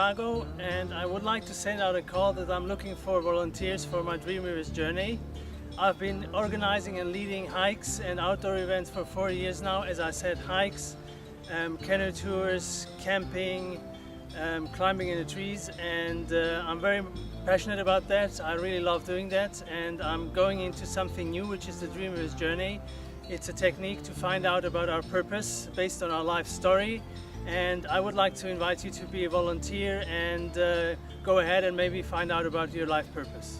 Chicago, and I would like to send out a call that I'm looking for volunteers for my DreamWeaver's journey. I've been organizing and leading hikes and outdoor events for 4 years now. As I said, hikes, canoe tours, camping, climbing in the trees, and I'm very passionate about that. I really love doing that, and I'm going into something new, which is the DreamWeaver's journey. It's a technique to find out about our purpose based on our life story, and I would like to invite you to be a volunteer and go ahead and maybe find out about your life purpose.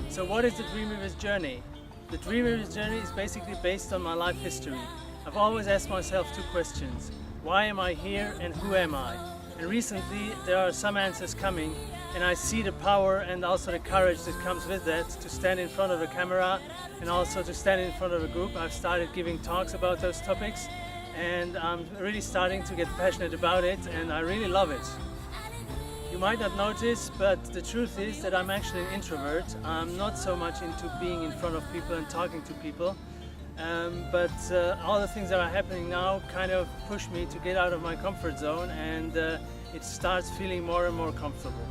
So what is the DreamWeaver's journey? The DreamWeaver's journey is basically based on my life history. I've always asked myself two questions. Why am I here and who am I? And recently there are some answers coming, and I see the power and also the courage that comes with that to stand in front of a camera and also to stand in front of a group. I've started giving talks about those topics, and I'm really starting to get passionate about it, and I really love it. You might not notice, but the truth is that I'm actually an introvert. I'm not so much into being in front of people and talking to people. But all the things that are happening now kind of push me to get out of my comfort zone, and it starts feeling more and more comfortable.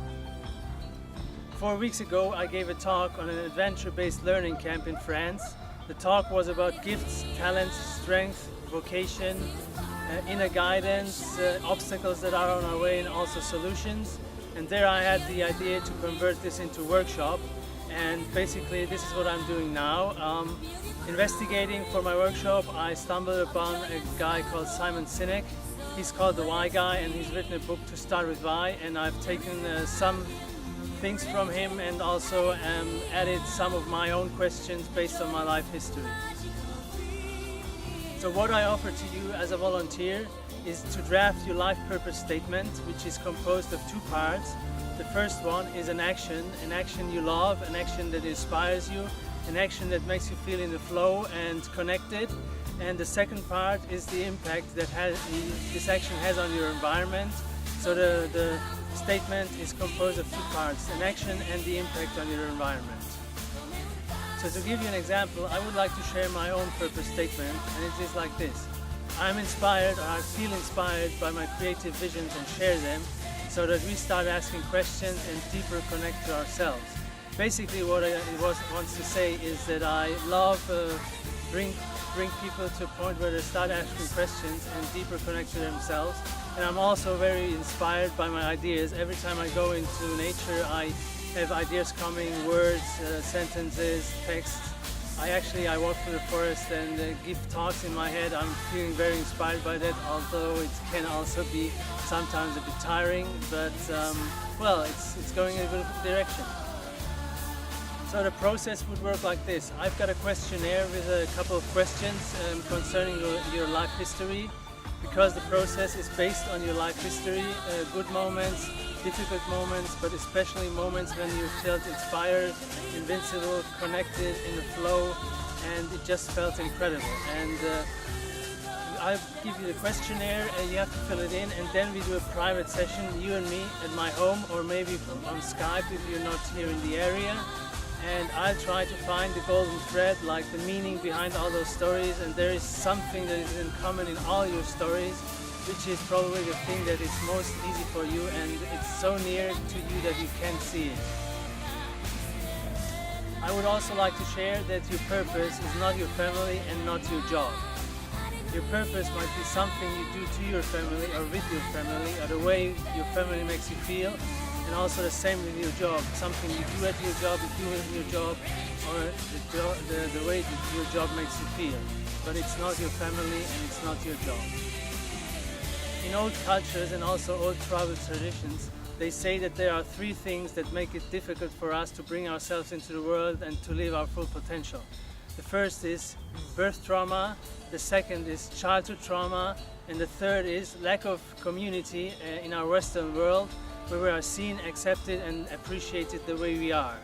4 weeks ago I gave a talk on an adventure-based learning camp in France. The talk was about gifts, talents, strength, vocation, inner guidance, obstacles that are on our way, and also solutions. And there I had the idea to convert this into a workshop, and basically this is what I'm doing now. Investigating for my workshop, I stumbled upon a guy called Simon Sinek. He's called the Why Guy, and he's written a book to start with why, and I've taken some things from him and also added some of my own questions based on my life history. So what I offer to you as a volunteer is to draft your life purpose statement, which is composed of 2 parts. The first one is an action you love, an action that inspires you, an action that makes you feel in the flow and connected. And the second part is the impact that this action has on your environment. So the statement is composed of 2 parts, an action and the impact on your environment. So to give you an example, I would like to share my own purpose statement, and it is like this. I'm inspired, or I feel inspired by my creative visions and share them so that we start asking questions and deeper connect to ourselves. Basically what it wants to say is that I love bring people to a point where they start asking questions and deeper connect to themselves. And I'm also very inspired by my ideas. Every time I go into nature, I have ideas coming, words, sentences, texts. I walk through the forest and give talks in my head. I'm feeling very inspired by that, although it can also be sometimes a bit tiring, but well, it's going in a good direction. So the process would work like this. I've got a questionnaire with a couple of questions concerning your life history, because the process is based on your life history, good moments, difficult moments, but especially moments when you felt inspired, invincible, connected, in the flow, and it just felt incredible. And I give you the questionnaire and you have to fill it in, and then we do a private session, you and me, at my home, or maybe on Skype if you're not here in the area. And I try to find the golden thread, like the meaning behind all those stories, and there is something that is in common in all your stories, which is probably the thing that is most easy for you, and it's so near to you that you can't see it. I would also like to share that your purpose is not your family and not your job. Your purpose might be something you do to your family or with your family, or the way your family makes you feel. And also the same with your job, something you do at your job, you do in your job, or the way that your job makes you feel. But it's not your family and it's not your job. In old cultures and also old tribal traditions, they say that there are 3 things that make it difficult for us to bring ourselves into the world and to live our full potential. The first is birth trauma, the second is childhood trauma, and the third is lack of community in our Western world, where we are seen, accepted and appreciated the way we are.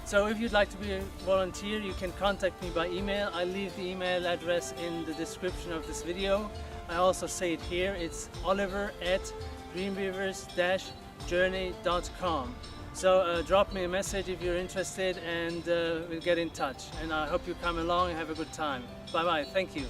So if you'd like to be a volunteer, you can contact me by email. I leave the email address in the description of this video. I also say it here, it's oliver@dreamweavers-journey.com. So drop me a message if you're interested, and we'll get in touch. And I hope you come along and have a good time. Bye bye, thank you.